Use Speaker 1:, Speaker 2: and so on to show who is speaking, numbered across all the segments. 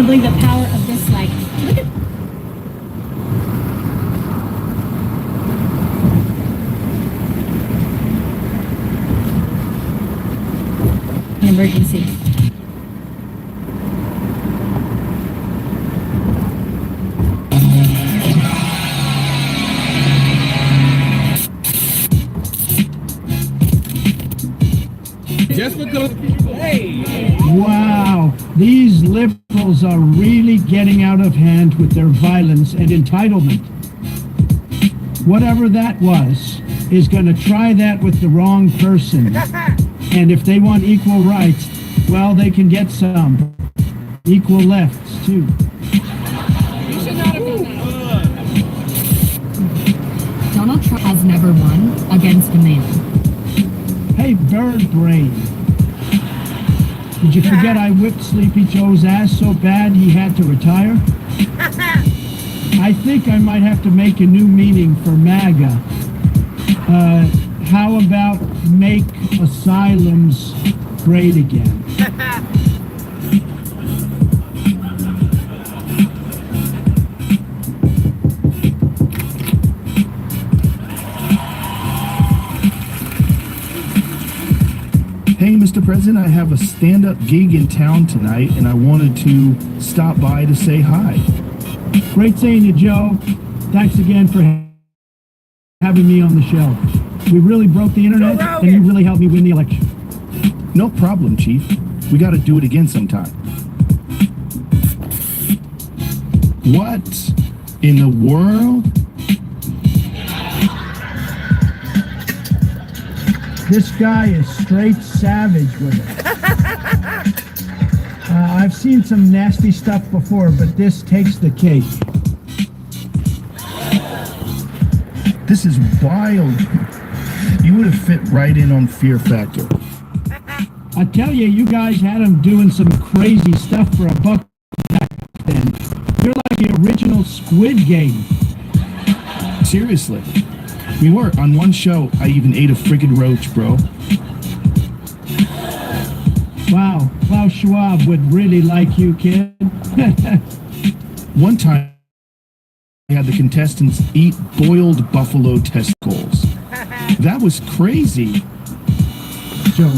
Speaker 1: gonna believe the power of this, like, look at... An emergency.
Speaker 2: Just because, hey.
Speaker 3: Wow, these liberals are really getting out of hand with their violence and entitlement. Whatever that was is going to try that with the wrong person. And if they want equal rights, well, they can get some. Equal lefts, too.
Speaker 4: Donald Trump has never won against a man.
Speaker 3: Hey, bird brain. Did you forget I whipped Sleepy Joe's ass so bad he had to retire? I think I might have to make a new meaning for MAGA. How about make asylums great again?
Speaker 5: Hey, Mr. President, I have a stand-up gig in town tonight, and I wanted to stop by to say hi.
Speaker 3: Great seeing you, Joe. Thanks again for having me on the show. We really broke the internet, and you really helped me win the election.
Speaker 5: No problem, Chief. We got to do it again sometime. What in the world?
Speaker 3: This guy is straight savage with it. I've seen some nasty stuff before, but this takes the cake.
Speaker 5: This is wild. You would have fit right in on Fear Factor.
Speaker 3: I tell you, you guys had him doing some crazy stuff for a buck back then. You're like the original Squid Game.
Speaker 5: Seriously. We were. On one show, I even ate a friggin' roach, bro.
Speaker 3: Wow, Klaus Schwab would really like you, kid.
Speaker 5: One time, I had the contestants eat boiled buffalo testicles. That was crazy.
Speaker 3: Joe,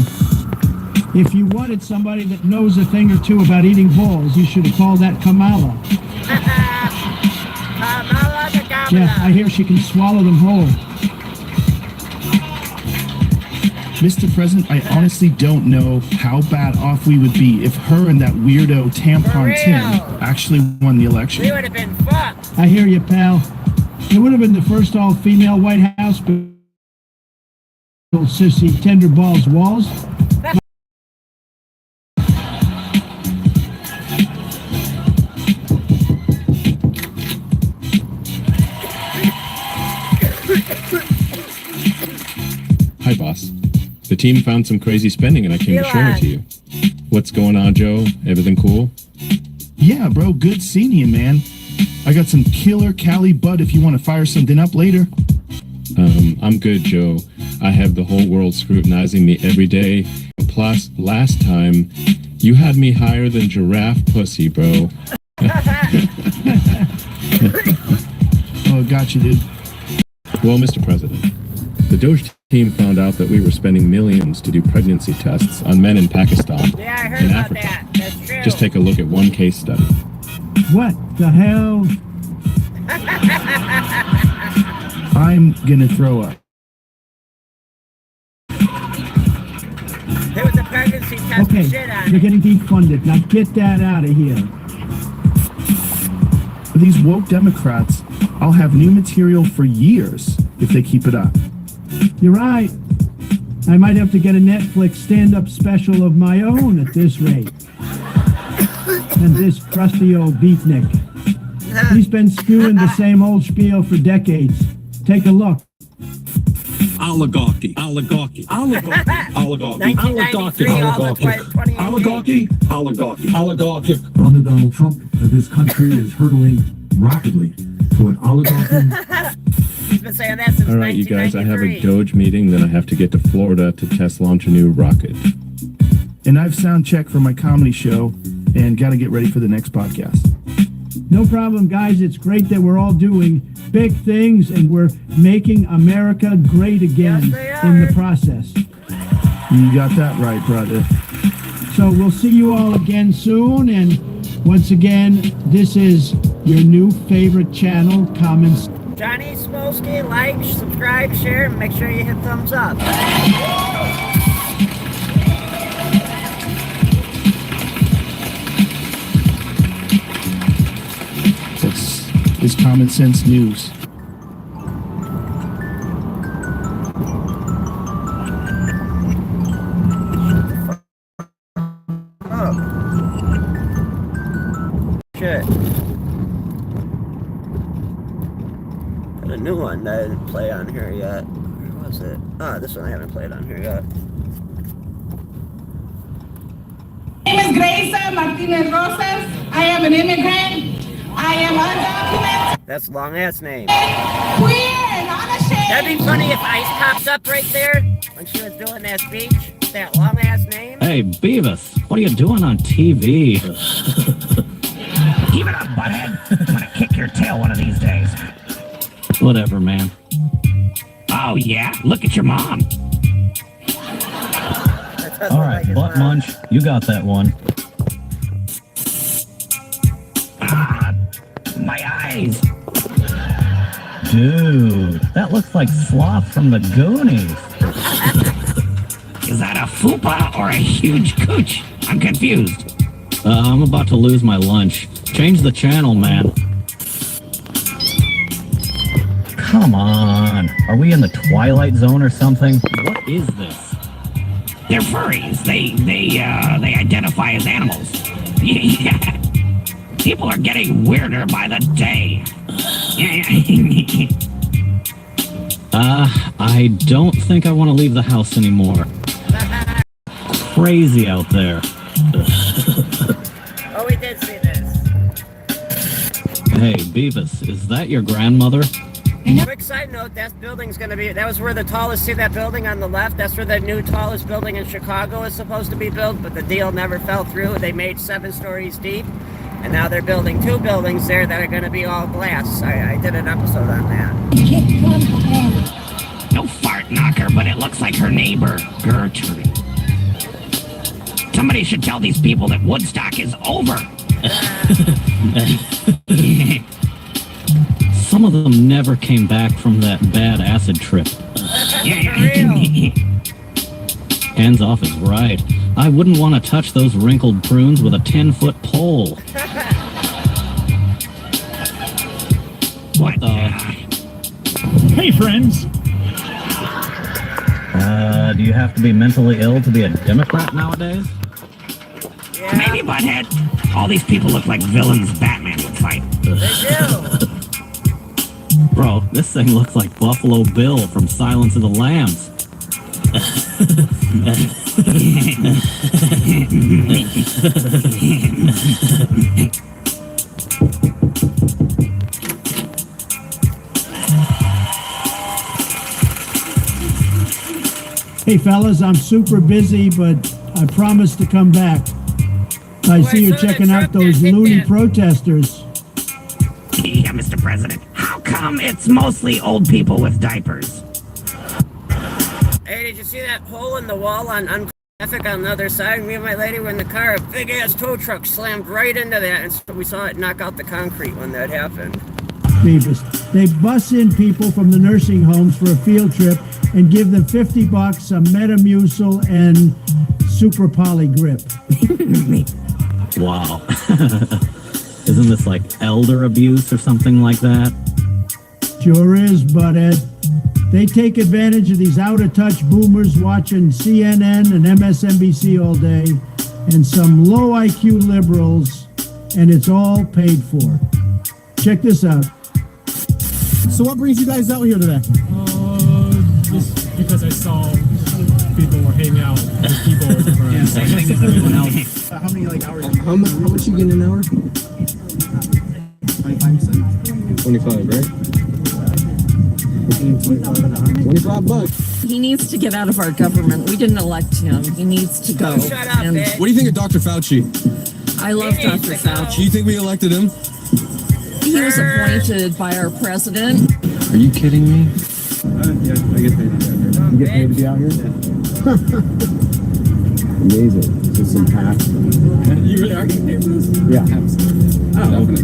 Speaker 3: if you wanted somebody that knows a thing or two about eating balls, you should have called that Kamala.
Speaker 6: Kamala the Kamala.
Speaker 3: Yeah, I hear she can swallow them whole.
Speaker 5: Mr. President, I honestly don't know how bad off we would be if her and that weirdo tampon Tim actually won the election.
Speaker 6: We would have been fucked.
Speaker 3: I hear you, pal. It would have been the first all-female White House, but sissy tender balls walls.
Speaker 2: Hi, boss. The team found some crazy spending and I came to show it to you. What's going on, Joe? Everything cool?
Speaker 5: Yeah, bro, good seeing you, man. I got some killer Cali bud if you want to fire something up later.
Speaker 2: I'm good, Joe. I have the whole world scrutinizing me every day. Plus, last time, you had me higher than giraffe pussy, bro.
Speaker 5: Oh, gotcha, dude.
Speaker 2: Well, Mr. President, the Doge team found out that we were spending millions to do pregnancy tests on men in Pakistan
Speaker 6: Yeah, I heard
Speaker 2: and
Speaker 6: about
Speaker 2: Africa.
Speaker 6: that. That's true.
Speaker 2: Just take a look at one case study.
Speaker 3: What the hell?
Speaker 5: I'm gonna throw up.
Speaker 6: It was a pregnancy test
Speaker 3: Okay,
Speaker 6: with shit on
Speaker 3: you're
Speaker 6: it.
Speaker 3: getting defunded. Now get that out of here.
Speaker 5: For these woke Democrats, I'll have new material for years if they keep it up.
Speaker 3: You're right. I might have to get a Netflix stand-up special of my own at this rate. And this crusty old beatnik. He's been spewing the same old spiel for decades. Take a look.
Speaker 7: Oligarchy, oligarchy, oligarchy, oligarchy,
Speaker 6: 1993, almost
Speaker 7: oligarchy,
Speaker 6: 20 years.
Speaker 7: oligarchy, oligarchy, oligarchy.
Speaker 8: Under Donald Trump, this country is hurtling rapidly toward oligarchy.
Speaker 6: He's been saying that since
Speaker 2: All right, you guys, I have a
Speaker 6: 1993.
Speaker 2: Doge meeting, then I have to get to Florida to test launch a new rocket.
Speaker 5: And I've sound checked for my comedy show, and got to get ready for the next podcast.
Speaker 3: No problem, guys. It's great that we're all doing big things and we're making America great again
Speaker 6: Yes, they
Speaker 3: in
Speaker 6: are.
Speaker 3: the process.
Speaker 5: You got that right, brother.
Speaker 3: So we'll see you all again soon. And once again, this is your new favorite channel, Comments.
Speaker 6: Johnny Smolsky, like, subscribe, share, and make sure you hit thumbs up.
Speaker 5: This is Common Sense News.
Speaker 6: Shit. Got a new one that I didn't play on here yet. Where was it? Ah, this one I haven't played on here yet.
Speaker 9: My name is Grace Martinez Rosas. I am an immigrant. I am undocumented,
Speaker 6: That's a long ass name.
Speaker 9: queer, not ashamed.
Speaker 6: That'd be funny if Ice pops up right there when she was doing that speech. That long ass name.
Speaker 10: Hey, Beavis, what are you doing on TV?
Speaker 11: Keep it up, butthead. I'm gonna kick your tail one of these days.
Speaker 10: Whatever, man.
Speaker 11: Oh, yeah? Look at your mom.
Speaker 6: That doesn't
Speaker 10: All
Speaker 6: look
Speaker 10: right,
Speaker 6: like his
Speaker 10: Butt
Speaker 6: mom.
Speaker 10: Munch, you got that one.
Speaker 11: Ah, my eyes.
Speaker 10: Dude, that looks like Sloth from the Goonies.
Speaker 11: Is that a fupa or a huge cooch? I'm confused.
Speaker 10: I'm about to lose my lunch. Change the channel, man. Come on. Are we in the Twilight Zone or something? What is this?
Speaker 11: They're furries. They identify as animals. Yeah. People are getting weirder by the day.
Speaker 10: I don't think I want to leave the house anymore. Crazy out there.
Speaker 6: Oh, we did see this.
Speaker 10: Hey, Beavis, is that your grandmother?
Speaker 6: Quick side note, that building's gonna be, that was where the tallest, see that building on the left? That's where the new tallest building in Chicago is supposed to be built, but the deal never fell through. They made 7 stories deep, and now they're building 2 buildings there that are gonna be all glass. I did an episode on that.
Speaker 11: No fart knocker, but it looks like her neighbor, Gertrude. Somebody should tell these people that Woodstock is over.
Speaker 10: Some of them never came back from that bad acid trip. Hands off is right. I wouldn't want to touch those wrinkled prunes with a 10-foot pole.
Speaker 11: What the?
Speaker 7: Hey, friends.
Speaker 10: Do you have to be mentally ill to be a Democrat nowadays?
Speaker 6: Yeah,
Speaker 11: Maybe, butthead. All these people look like villains Batman would fight.
Speaker 6: they do.
Speaker 10: Bro, this thing looks like Buffalo Bill from Silence of the Lambs.
Speaker 3: Hey, fellas, I'm super busy, but I promise to come back. I see you're checking out those loony protesters.
Speaker 11: Yeah, Mr. President. How come it's mostly old people with diapers?
Speaker 6: Hey, did you see that hole in the wall on traffic on the other side? Me and my lady were in the car. A big-ass tow truck slammed right into that, and so we saw it knock out the concrete when that happened.
Speaker 3: Beavis. They bus in people from the nursing homes for a field trip and give them $50, a Metamucil, and Super Poly Grip.
Speaker 10: Wow. Isn't this like elder abuse or something like that?
Speaker 3: Sure is, butthead. They take advantage of these out-of-touch boomers watching CNN and MSNBC all day, and some low IQ liberals, and it's all paid for. Check this out.
Speaker 12: So what brings you guys out here today?
Speaker 13: Just because I saw people were hanging out with people.
Speaker 12: Yeah, same thing as everyone else. How many hours? How much you get an hour? 25 cents.
Speaker 14: 25, right? 25 bucks.
Speaker 15: He needs to get out of our government. We didn't elect him. He needs to go.
Speaker 6: Shut up,
Speaker 15: And
Speaker 6: bitch.
Speaker 14: What do you think of Dr. Fauci?
Speaker 15: I love Dr. Fauci.
Speaker 14: Do you think we elected him?
Speaker 15: He was appointed by our president.
Speaker 2: Are you kidding me?
Speaker 14: Yeah, I get paid to be out here. You get paid to be out here? Amazing. Just some hacks.
Speaker 12: You really are getting paid for this?
Speaker 14: Yeah.
Speaker 12: Oh, okay.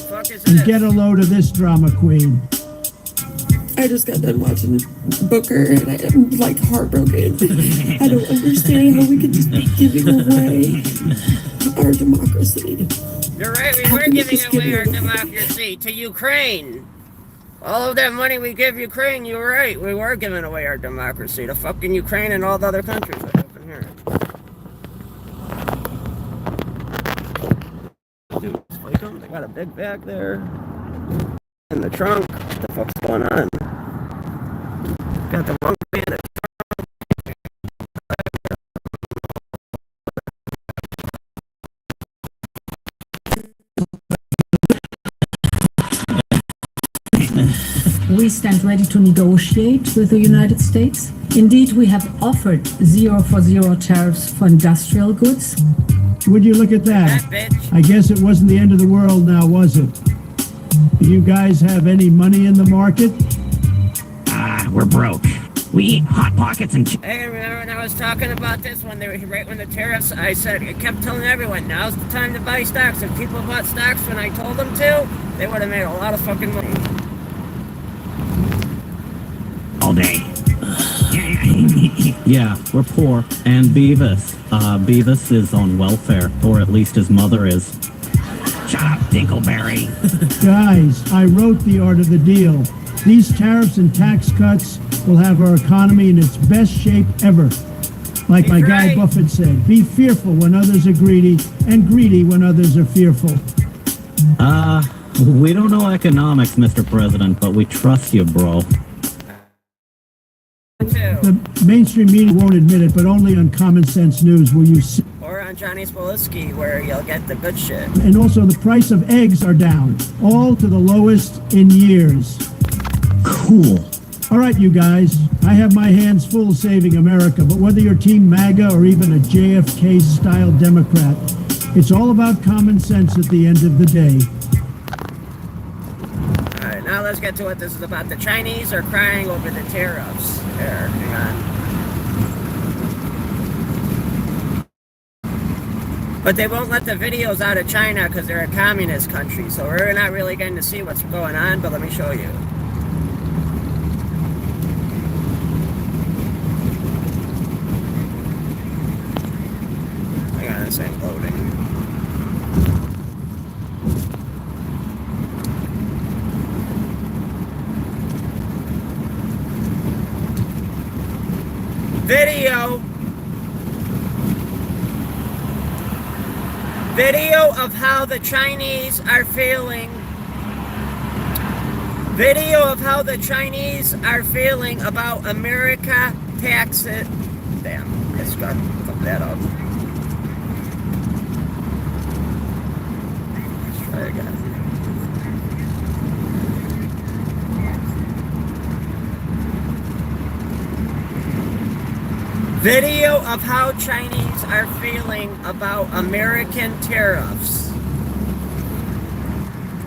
Speaker 12: 100%.
Speaker 3: And get a load of this drama queen.
Speaker 15: I just got done watching Booker and I'm like heartbroken. I don't understand how we could just be giving away our democracy.
Speaker 6: You're right, we were giving away our democracy to Ukraine. All of that money we give Ukraine, you were right, we were giving away our democracy to fucking Ukraine and all the other countries that happen here. Dude, like them, they got a big bag there. In the trunk, what the fuck's going on? Got the wrong way in the trunk.
Speaker 16: We stand ready to negotiate with the United States. Indeed, we have offered 0 for 0 tariffs for industrial goods.
Speaker 3: Would you look at that? I guess it wasn't the end of the world now, was it? Do you guys have any money in the market?
Speaker 11: We're broke. We eat Hot Pockets and
Speaker 6: Hey, remember when I was talking about this when they were right when the tariffs? I kept telling everyone, now's the time to buy stocks. If people bought stocks when I told them to, they would have made a lot of fucking money.
Speaker 11: all day.
Speaker 10: Yeah, we're poor. And Beavis is on welfare, or at least his mother is.
Speaker 11: Shut up, Dinkleberry.
Speaker 3: Guys, I wrote the art of the deal. These tariffs and tax cuts will have our economy in its best shape ever. Like my guy Buffett said, be fearful when others are greedy, and greedy when others are fearful.
Speaker 10: We don't know economics, Mr. President, but we trust you, bro.
Speaker 3: The mainstream media won't admit it, but only on Common Sense News will you see.
Speaker 6: Or on Johnny Spolitsky, where you'll get the good shit.
Speaker 3: And also the price of eggs are down, all to the lowest in years.
Speaker 5: Cool.
Speaker 3: All right, you guys, I have my hands full saving America, but whether you're Team MAGA or even a JFK-style Democrat, it's all about common sense at the end of the day.
Speaker 6: All right, now let's get to what this is about. The Chinese are crying over the tariffs. There, hang on. But they won't let the videos out of China because they're a communist country, so we're not really getting to see what's going on, but let me show you. Hang on, this ain't loading. Video of how the Chinese are feeling. Video of how the Chinese are feeling about America taxes. Damn, it's got to fuck that up. Let's try again. Video of how Chinese are feeling about American tariffs.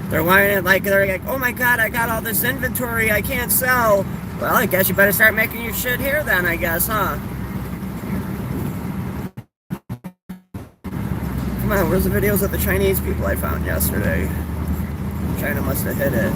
Speaker 6: They're whining they're like, oh my god, I got all this inventory I can't sell. Well, I guess you better start making your shit here then, I guess, huh? Come on, where's the videos of the Chinese people I found yesterday? China must have hit it.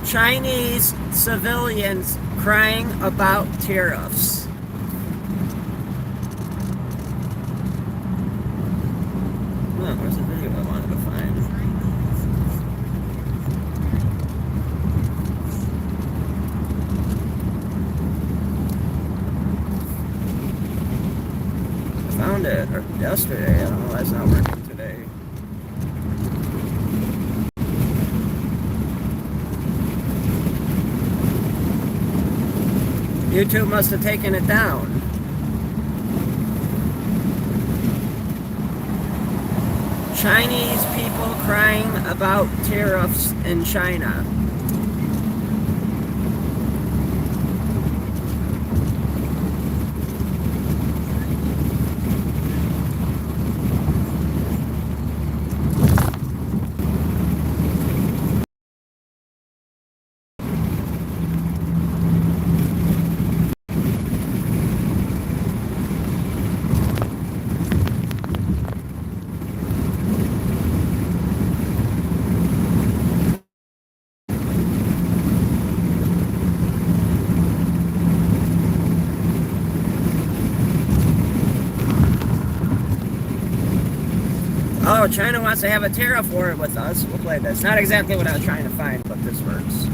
Speaker 6: Chinese civilians crying about tariffs. Oh, where's the video I wanted to find? I found it yesterday. I don't know why it's not working today. YouTube must have taken it down. Chinese people crying about tariffs in China. Oh, China wants to have a tariff war with us. We'll play this. Not exactly what I was trying to find, but this works.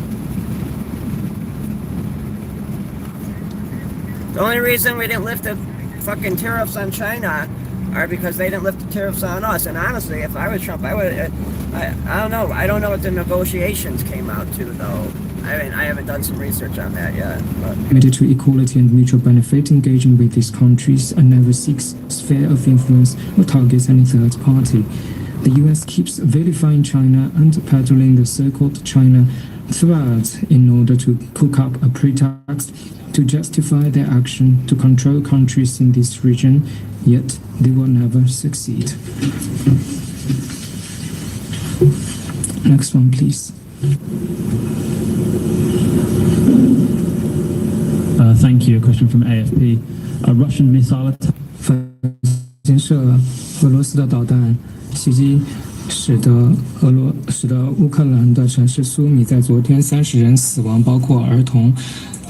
Speaker 6: The only reason we didn't lift the fucking tariffs on China are because they didn't lift the tariffs on us. And honestly, if I was Trump, I would. I don't know. I don't know what the negotiations came out to, though. I mean, I haven't done some research on that yet. But.
Speaker 17: Committed to equality and mutual benefit, engaging with these countries and never seeks sphere of influence or targets any third party. The U.S. keeps vilifying China and peddling the so-called China threat in order to cook up a pretext to justify their action to control countries in this region, yet they will never succeed. Next one, please.
Speaker 18: Thank you. A question from AFP. A Russian missile attack.
Speaker 17: 发射俄罗斯的导弹袭击，使得乌克兰的城市苏米在昨天30人死亡，包括儿童。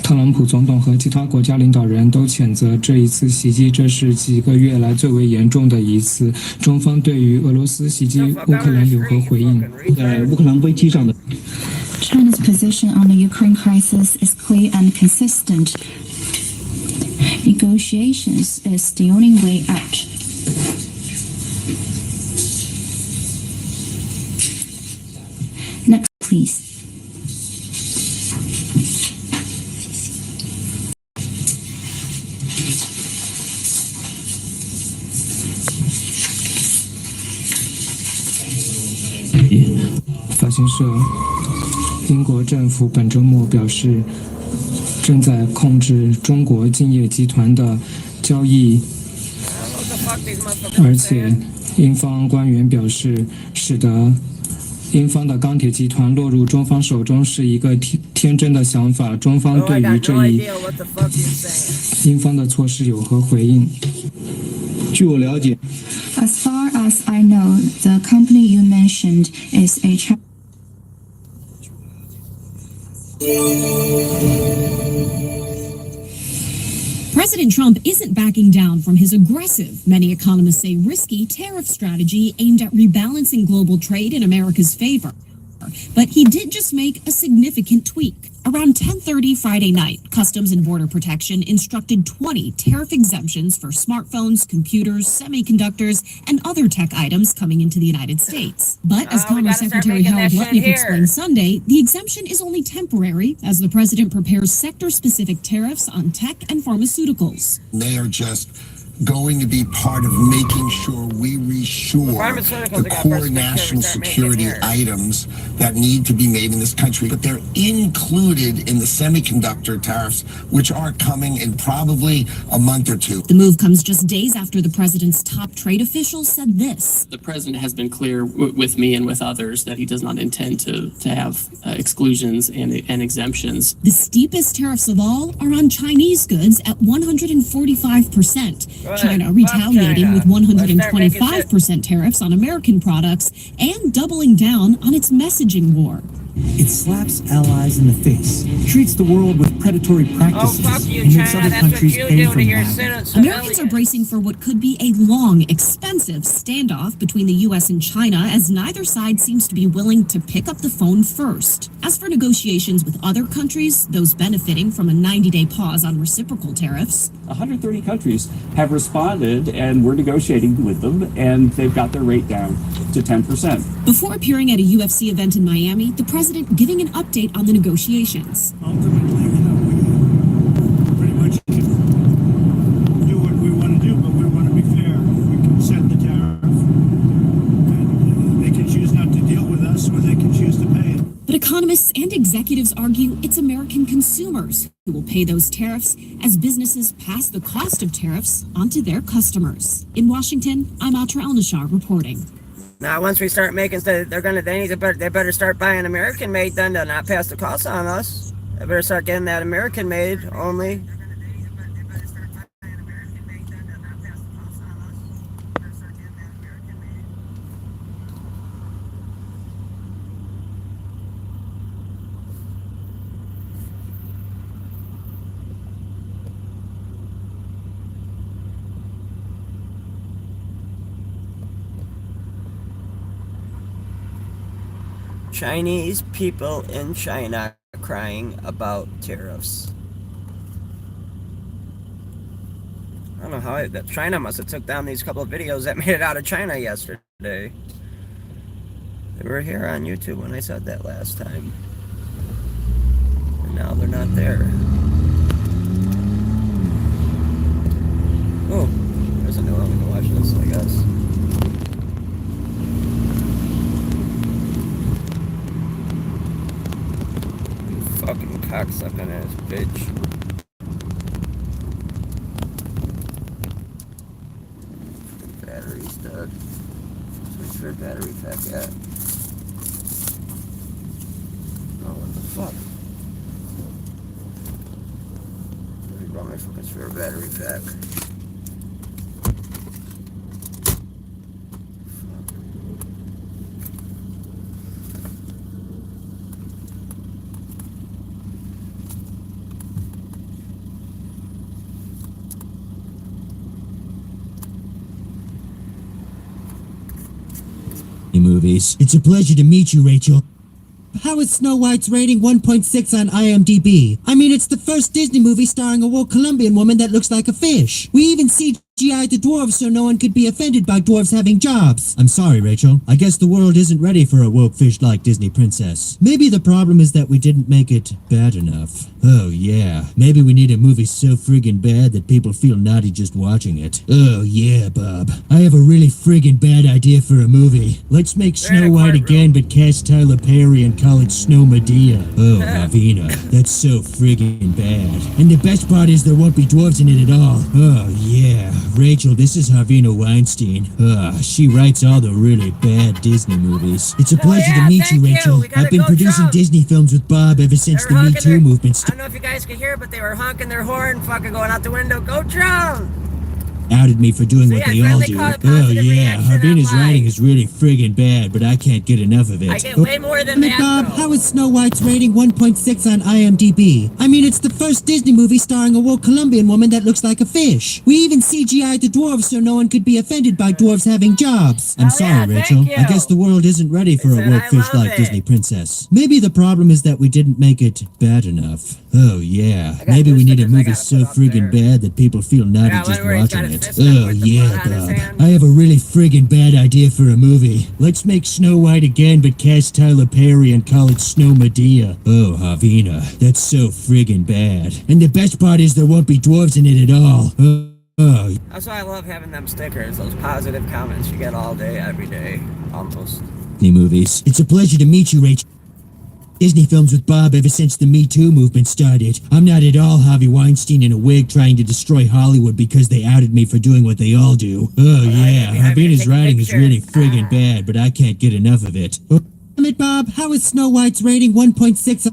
Speaker 17: 特朗普总统和其他国家领导人都谴责这一次袭击，这是几个月来最为严重的一次。中方对于俄罗斯袭击乌克兰有何回应？
Speaker 18: 在乌克兰危机上的。
Speaker 19: China's position on the Ukraine crisis is clear and consistent. Negotiations is the only way out. Next, please.
Speaker 17: 《法新社》。 英国政府本周末表示，正在控制中国金业集团的交易，而且英方官员表示，使得英方的钢铁集团落入中方手中是一个天真的想法。中方对于这一英方的措施有何回应？
Speaker 18: 据我了解
Speaker 19: As far as I know, the company you mentioned is a
Speaker 4: President Trump isn't backing down from his aggressive, many economists say risky, tariff strategy aimed at rebalancing global trade in America's favor. But he did just make a significant tweak. Around 10:30 Friday night, Customs and Border Protection instructed 20 tariff exemptions for smartphones, computers, semiconductors, and other tech items coming into the United States. But as Commerce Secretary Harold Lutnick explained Sunday, the exemption is only temporary as the president prepares sector-specific tariffs on tech and pharmaceuticals.
Speaker 20: They are just going to be part of making sure we reshore the core national security items that need to be made in this country. But they're included in the semiconductor tariffs, which are coming in probably a month or two.
Speaker 4: The move comes just days after the president's top trade official said this.
Speaker 21: The president has been clear with me and with others that he does not intend to have exclusions and exemptions.
Speaker 4: The steepest tariffs of all are on Chinese goods at 145%. China retaliating with 125% tariffs on American products and doubling down on its messaging war.
Speaker 22: It slaps allies in the face, treats the world with predatory practices, and makes other countries pay for them.
Speaker 4: Americans are bracing for what could be a long, expensive standoff between the U.S. and China, as neither side seems to be willing to pick up the phone first. As for negotiations with other countries, those benefiting from a 90-day pause on reciprocal tariffs,
Speaker 23: 130 countries have responded, and we're negotiating with them, and they've got their rate down to 10%.
Speaker 4: Before appearing at a UFC event in Miami, the president giving an update on the negotiations. Economists and executives argue it's American consumers who will pay those tariffs as businesses pass the cost of tariffs onto their customers. In Washington, I'm Atra Elnashar reporting.
Speaker 6: Now, once we start making, they better start buying American-made then to not pass the cost on us. They better start getting that American-made only. Chinese people in China crying about tariffs. I don't know how that China must have took down these couple of videos that made it out of China yesterday. They were here on YouTube when I said that last time. And now they're not there. Oh, there's a new one. We can watch this, I guess. Fucking cocksucking ass bitch. Battery's dead. Switch for battery pack at. Oh, what the fuck? Let me run my fucking spare battery pack.
Speaker 1: Movies. It's a pleasure to meet you, Rachel. How is Snow White's rating 1.6 on IMDb? I mean, it's the first Disney movie starring a woke Colombian woman that looks like a fish. We even CGI'd the dwarves so no one could be offended by dwarves having jobs. I'm sorry, Rachel. I guess the world isn't ready for a woke fish-like Disney princess. Maybe the problem is that we didn't make it bad enough. Oh, yeah. Maybe we need a movie so friggin' bad that people feel naughty just watching it. Oh, yeah, Bob. I have a really friggin' bad idea for a movie. Let's make Snow White again, but cast Tyler Perry and call it Snow Medea. Oh, Ravina. That's so friggin' bad. And the best part is there won't be dwarves in it at all. Oh, yeah. Rachel, this is Harvina Weinstein. She writes all the really bad Disney movies. It's a pleasure to meet you, Rachel. I've been producing Disney films with Bob ever since the Me Too movement started.
Speaker 6: I don't know if you guys could hear, but they were honking their horn, fucking going out the window. Go Trump!
Speaker 1: Outed me for doing what they all do. Oh yeah, Harbina's writing is really friggin' bad, but I can't get enough of it.
Speaker 6: I get way more than that,
Speaker 1: Bob, how is Snow White's rating 1.6 on IMDb? I mean, it's the first Disney movie starring a woke Colombian woman that looks like a fish. We even CGI'd the dwarves so no one could be offended by dwarves having jobs. I'm sorry, Rachel. I guess the world isn't ready for a woke fish-like Disney princess. Maybe the problem is that we didn't make it bad enough. Oh yeah, maybe we need a movie so friggin' bad that people feel naughty just watching it. Oh yeah, Bob. I have a really friggin' bad idea for a movie. Let's make Snow White again, but cast Tyler Perry and call it Snow Medea. Oh, Harvina. That's so friggin' bad. And the best part is there won't be dwarves in it at all. Oh.
Speaker 6: That's why I love having them stickers, those positive comments you get all day, every day, almost.
Speaker 1: Movies. It's a pleasure to meet you, Rachel. Disney films with Bob ever since the Me Too movement started. I'm not at all Harvey Weinstein in a wig trying to destroy Hollywood because they outed me for doing what they all do. Oh yeah, Harbina's writing is really friggin' bad, but I can't get enough of it. Oh, damn it, Bob, how is Snow White's rating 1.6?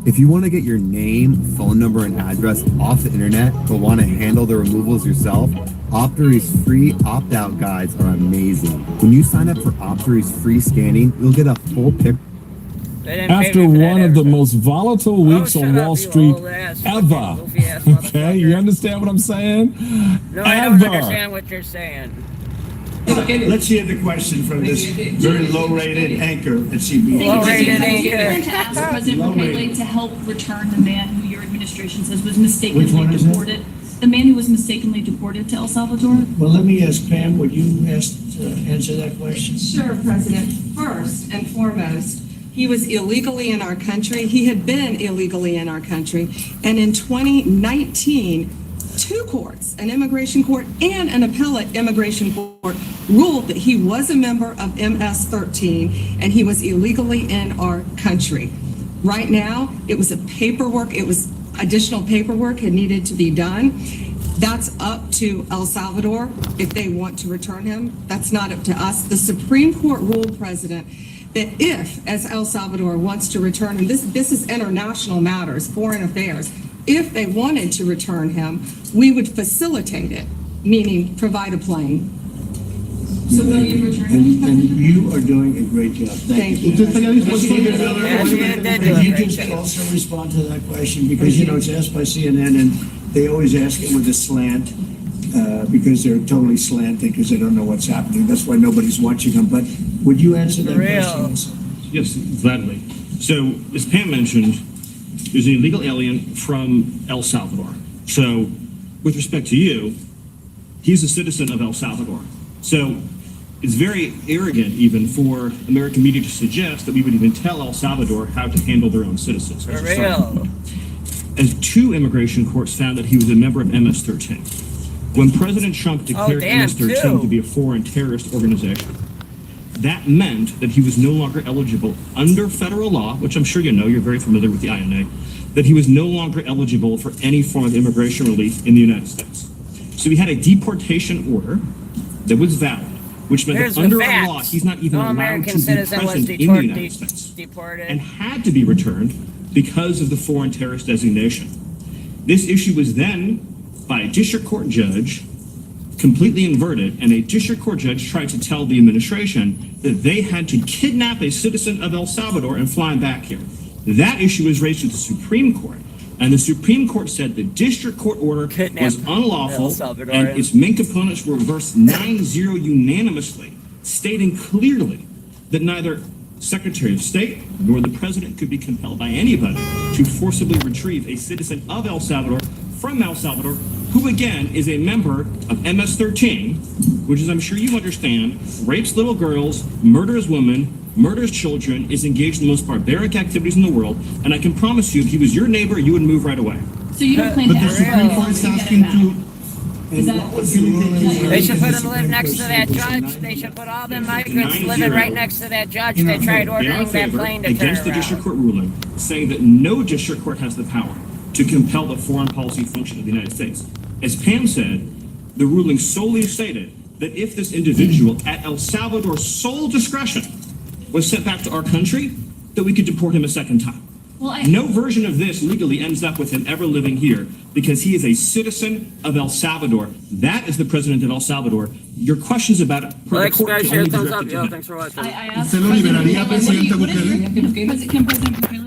Speaker 14: If you want to get your name, phone number, and address off the internet, but want to handle the removals yourself, Optory's free opt-out guides are amazing. When you sign up for Optory's free scanning, you'll get a full picture.
Speaker 2: After one of the most volatile weeks on Wall Street ever. Okay, you understand what I'm saying?
Speaker 6: No, I don't understand what you're saying.
Speaker 3: Let's hear the question from this very low-rated anchor at CBS.
Speaker 6: Low-rated anchor.
Speaker 8: To ask President Bukele to help return the man who your administration says was mistakenly deported. The man who was mistakenly deported to El Salvador?
Speaker 3: Well, let me ask Pam, would you answer that question?
Speaker 9: Sure, President. First and foremost, he was illegally in our country. He had been illegally in our country. And in 2019, two courts, an immigration court and an appellate immigration court, ruled that he was a member of MS-13 and he was illegally in our country. Right now, it was additional paperwork had needed to be done. That's up to El Salvador if they want to return him. That's not up to us. The Supreme Court ruled, President, that if, as El Salvador wants to return him, this is international matters, foreign affairs, if they wanted to return him, we would facilitate it, meaning provide a plane.
Speaker 3: So will you return him? And you are doing a great job. Thank you. Can you just also respond to that question? Because, it's asked by CNN and they always ask it with a slant because they're totally slanted because they don't know what's happening. That's why nobody's watching them. But would you answer that question?
Speaker 7: Yes, gladly. So, as Pam mentioned, there's an illegal alien from El Salvador. So, with respect to you, he's a citizen of El Salvador. So, it's very arrogant even for American media to suggest that we would even tell El Salvador how to handle their own citizens.
Speaker 6: For real.
Speaker 7: As two immigration courts found that he was a member of MS-13. When President Trump declared MS-13 to be a foreign terrorist organization, that meant that he was no longer eligible under federal law, which I'm sure you know, you're very familiar with the INA, that he was no longer eligible for any form of immigration relief in the United States. So he had a deportation order that was valid, which meant that under our law, he's not even allowed to be present in the United States and had to be returned because of the foreign terrorist designation. This issue was then, by a district court judge, completely inverted, and a district court judge tried to tell the administration that they had to kidnap a citizen of El Salvador and fly him back here. That issue was raised to the Supreme Court, and the Supreme Court said the district court order was unlawful, and its main components were reversed 9-0 unanimously, stating clearly that neither Secretary of State nor the President could be compelled by anybody to forcibly retrieve a citizen of El Salvador from El Salvador, who again is a member of MS-13, which, as I'm sure you understand, rapes little girls, murders women, murders children, is engaged in the most barbaric activities in the world, and I can promise you, if he was your neighbor, you would move right away.
Speaker 8: So you don't plan to ask
Speaker 6: They should put him live next to that judge. They should put all the migrants living right next to that judge that tried ordering that plane to turn
Speaker 7: against the district court ruling, saying that no district court has the power to compel the foreign policy function of the United States. As Pam said, the ruling solely stated that if this individual at El Salvador's sole discretion was sent back to our country, that we could deport him a second time. No version of this legally ends up with him ever living here because he is a citizen of El Salvador. That is the president of El Salvador. Your questions about it.
Speaker 6: Thanks, guys. Share thumbs up. Yo, thanks for watching.
Speaker 8: I asked President Bukele, can President Bukele